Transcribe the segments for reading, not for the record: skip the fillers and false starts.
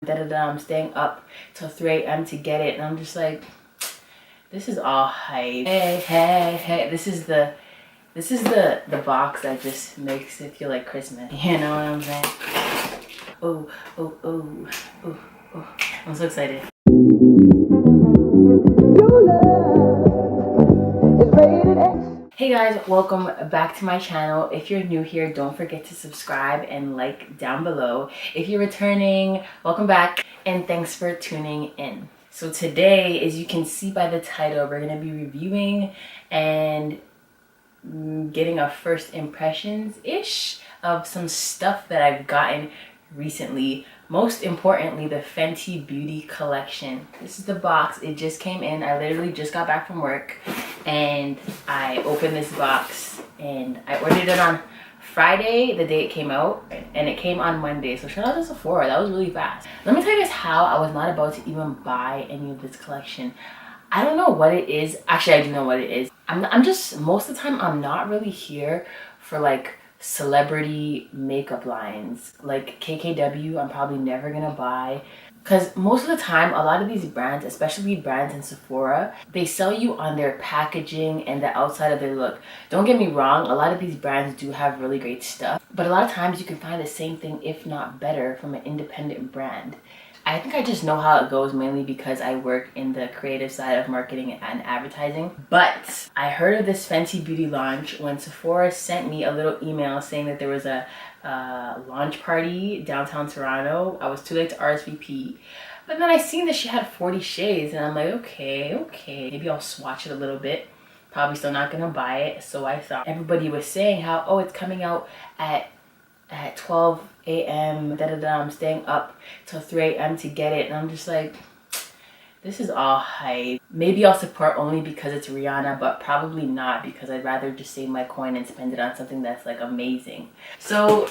I'm staying up till 3 a.m. to get it, and I'm just like, this is all hype. Hey. This is the box that just makes it feel like Christmas. You know what I'm saying? Oh. I'm so excited. Hey guys, welcome back to my channel. If you're new here, don't forget to subscribe and like down below. If you're returning, welcome back and thanks for tuning in. So today, as you can see by the title, we're going to be reviewing and getting a first impressions-ish of some stuff that I've gotten recently. Most importantly, the Fenty Beauty collection. This is the box. It just came in. I literally just got back from work and I opened this box and I ordered it on Friday, the day it came out, and it came on Monday. So shout out to Sephora. That was really fast. Let me tell you guys how I was not about to even buy any of this collection. I don't know what it is. Actually, I do know what it is. I'm just, most of the time, I'm not really here for like celebrity makeup lines. Like KKW, I'm probably never gonna buy. Because most of the time, a lot of these brands, especially brands in Sephora, they sell you on their packaging and the outside of their look. Don't get me wrong, a lot of these brands do have really great stuff. But a lot of times you can find the same thing, if not better, from an independent brand. I think I just know how it goes, mainly because I work in the creative side of marketing and advertising. But I heard of this Fenty Beauty launch when Sephora sent me a little email saying that there was a launch party downtown Toronto. I was too late to RSVP. But then I seen that she had 40 shades and I'm like, okay. Maybe I'll swatch it a little bit. Probably still not gonna buy it. So I thought everybody was saying how, oh, it's coming out at 12 a.m. I'm staying up till 3 a.m. to get it, and I'm just like, this is all hype. Maybe I'll support only because it's Rihanna, but probably not, because I'd rather just save my coin and spend it on something that's like amazing. So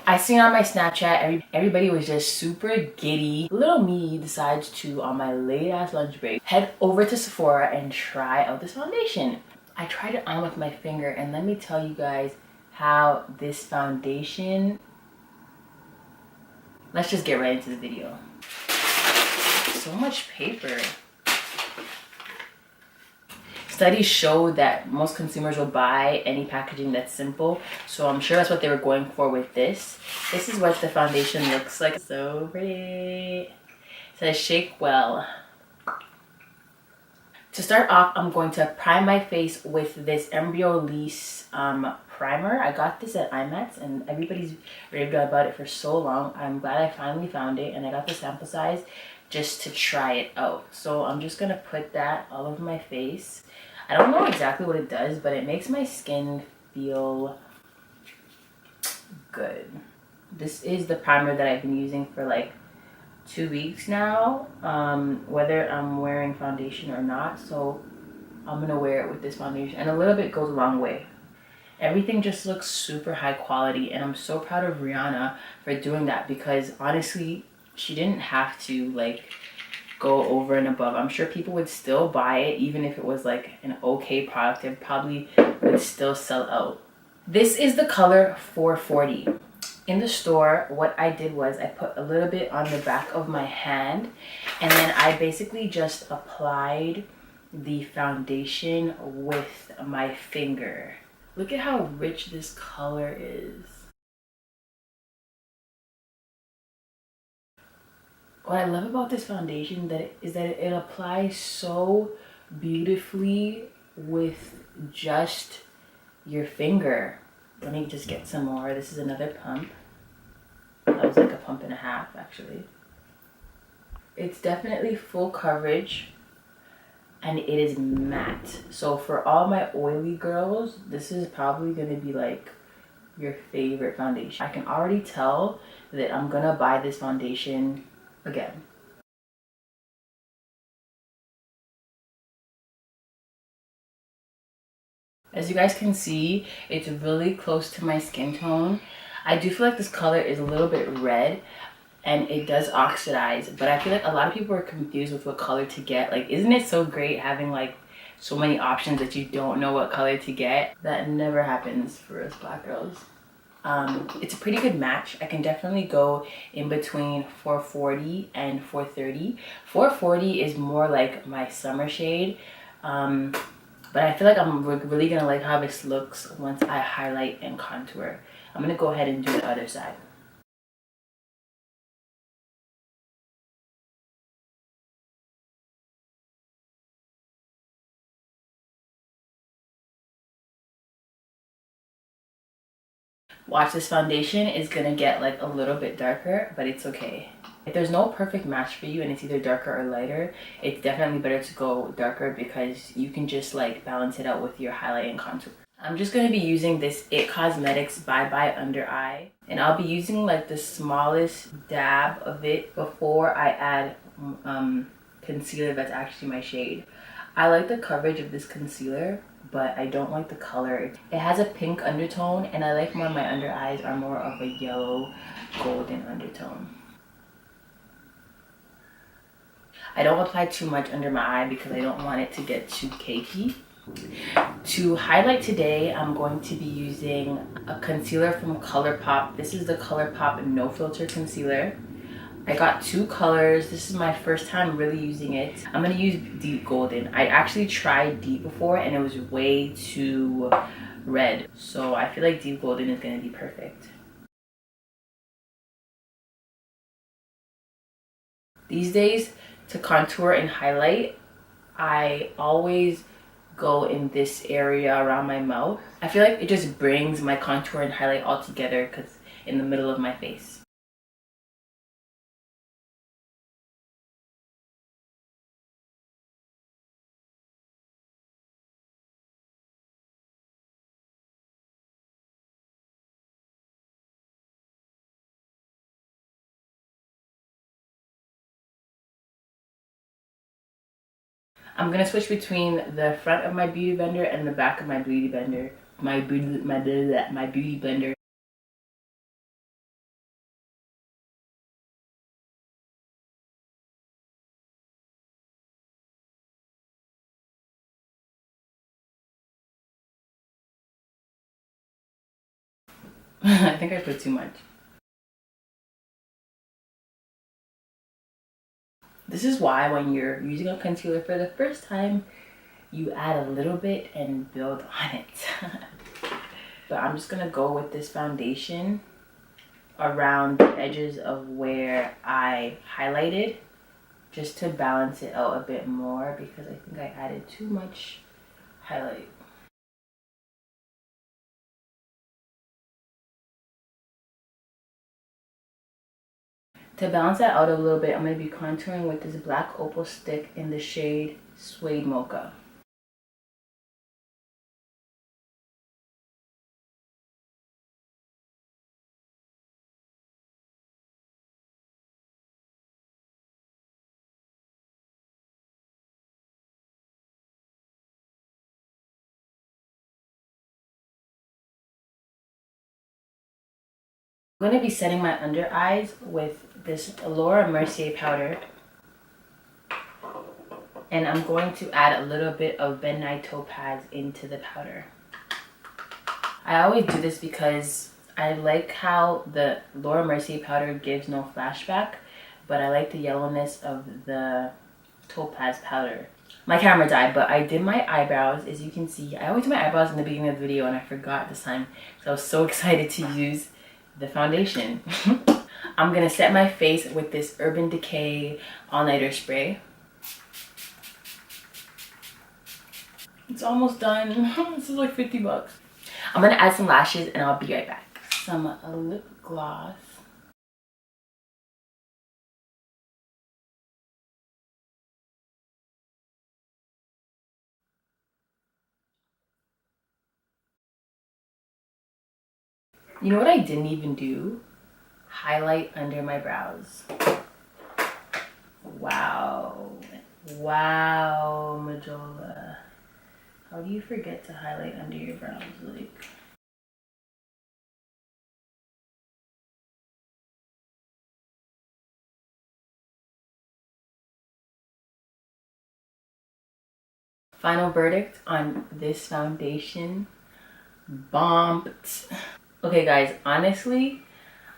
I seen on my Snapchat, everybody was just super giddy. Little me decides to, on my late ass lunch break, head over to Sephora and try out this foundation. I tried it on with my finger, and let me tell you guys how this foundation, let's just get right into the video. So much paper. Studies show that most consumers will buy any packaging that's simple, so I'm sure that's what they were going for with this. This is what the foundation looks like. So pretty. It says shake well. To start off, I'm going to prime my face with this Embreyolise primer. I got this at IMAX and everybody's raved about it for so long. I'm glad I finally found it, and I got the sample size just to try it out. So I'm just gonna put that all over my face. I don't know exactly what it does, but it makes my skin feel good. This is the primer that I've been using for like 2 weeks now, whether I'm wearing foundation or not. So I'm gonna wear it with this foundation, and a little bit goes a long way. Everything just looks super high quality, and I'm so proud of Rihanna for doing that, because honestly, she didn't have to like go over and above. I'm sure people would still buy it, even if it was like an okay product. It probably would still sell out. This is the color 440. In the store, what I did was I put a little bit on the back of my hand, and then I basically just applied the foundation with my finger. Look at how rich this color is. What I love about this foundation is that it applies so beautifully with just your finger. Let me just get some more. This is another pump. That was like a pump and a half, actually. It's definitely full coverage, and it is matte. So for all my oily girls, this is probably going to be like your favorite foundation. I can already tell that I'm going to buy this foundation again. As you guys can see, it's really close to my skin tone. I do feel like this color is a little bit red, and it does oxidize, but I feel like a lot of people are confused with what color to get. Like, isn't it so great having like so many options that you don't know what color to get? That never happens for us black girls. It's a pretty good match. I can definitely go in between 440 and 430. 440 is more like my summer shade, but I feel like I'm really gonna like how this looks once I highlight and contour. I'm gonna go ahead and do the other side. Watch, this foundation is gonna get like a little bit darker, but it's okay. If there's no perfect match for you and it's either darker or lighter, it's definitely better to go darker because you can just like balance it out with your highlight and contour. I'm just gonna be using this It Cosmetics Bye Bye Under Eye, and I'll be using like the smallest dab of it before I add concealer that's actually my shade. I like the coverage of this concealer, but I don't like the color. It has a pink undertone, and I like when my under eyes are more of a yellow golden undertone. I don't apply too much under my eye because I don't want it to get too cakey. To highlight today, I'm going to be using a concealer from Colourpop. This is the Colourpop No Filter Concealer. I got two colors. This is my first time really using it. I'm gonna use Deep Golden. I actually tried Deep before and it was way too red. So I feel like Deep Golden is gonna be perfect. These days, to contour and highlight, I always go in this area around my mouth. I feel like it just brings my contour and highlight all together because in the middle of my face. I'm gonna switch between the front of my beauty blender and the back of my beauty blender. My beauty blender. I think I put too much. This is why when you're using a concealer for the first time, you add a little bit and build on it. But I'm just gonna go with this foundation around the edges of where I highlighted, just to balance it out a bit more because I think I added too much highlight. To balance that out a little bit, I'm going to be contouring with this black opal stick in the shade Suede Mocha. I'm going to be setting my under eyes with this Laura Mercier powder. And I'm going to add a little bit of Nye Topaz into the powder. I always do this because I like how the Laura Mercier powder gives no flashback, but I like the yellowness of the Topaz powder. My camera died, but I did my eyebrows. As you can see, I always do my eyebrows in the beginning of the video and I forgot this time because I was so excited to use the foundation. I'm gonna set my face with this Urban Decay All Nighter Spray. It's almost done. This is like 50 bucks. I'm gonna add some lashes and I'll be right back. Some lip gloss. You know what I didn't even do? Highlight under my brows. Wow. Wow, Majola. How do you forget to highlight under your brows? Like, final verdict on this foundation. Bombed. Okay guys, honestly,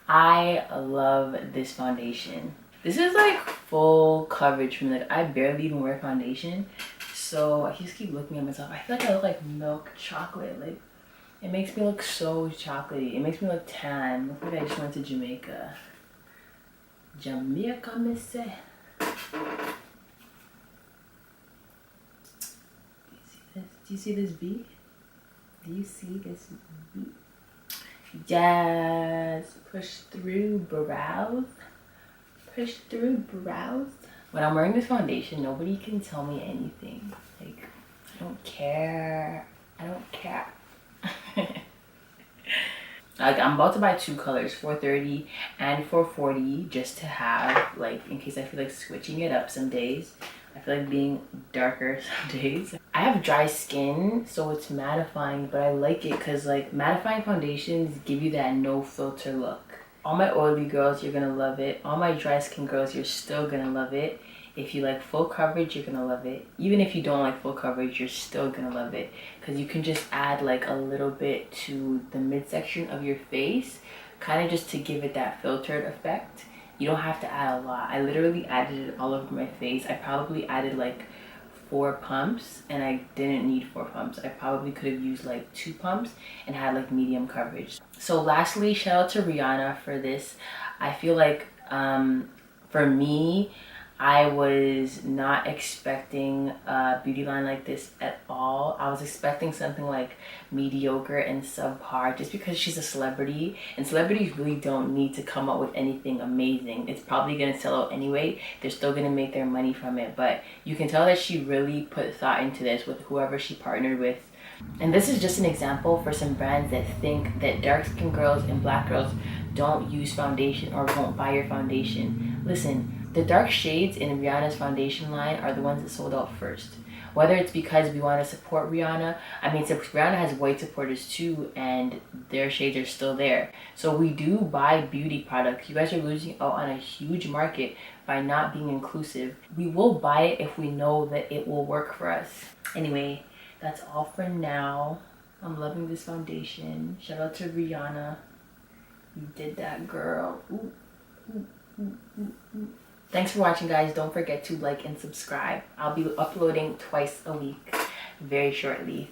I love this foundation. This is like full coverage for me. Like, I barely even wear foundation. So I just keep looking at myself. I feel like I look like milk chocolate. Like, it makes me look so chocolatey. It makes me look tan. Look like I just went to Jamaica. Jamaica, me say. Do you see this bee? Do you see this bee? Yes. Push through brows. Push through brows. When I'm wearing this foundation, nobody can tell me anything. Like, I don't care. I don't care. Like, I'm about to buy two colors, 430 and 440, just to have, like, in case I feel like switching it up some days. I feel like being darker some days. I have dry skin, so it's mattifying, but I like it because, like, mattifying foundations give you that no filter look. All my oily girls, you're gonna love it. All my dry skin girls, you're still gonna love it. If you like full coverage, you're gonna love it. Even if you don't like full coverage, you're still gonna love it, because you can just add like a little bit to the midsection of your face, kind of just to give it that filtered effect. You don't have to add a lot. I literally added it all over my face. I probably added like 4 pumps, and I didn't need 4 pumps. I probably could have used like 2 pumps and had like medium coverage. So lastly, shout out to Rihanna for this. I feel like for me, I was not expecting a beauty line like this at all. I was expecting something like mediocre and subpar, just because she's a celebrity, and celebrities really don't need to come up with anything amazing. It's probably gonna sell out anyway. They're still gonna make their money from it, but you can tell that she really put thought into this with whoever she partnered with. And this is just an example for some brands that think that dark skinned girls and black girls don't use foundation or won't buy your foundation. Listen, the dark shades in Rihanna's foundation line are the ones that sold out first. Whether it's because we want to support Rihanna, I mean, Rihanna has white supporters too, and their shades are still there. So we do buy beauty products. You guys are losing out on a huge market by not being inclusive. We will buy it if we know that it will work for us. Anyway, that's all for now. I'm loving this foundation. Shout out to Rihanna. You did that, girl. Ooh, ooh, ooh, ooh, ooh. Thanks for watching, guys. Don't forget to like and subscribe. I'll be uploading twice a week very shortly.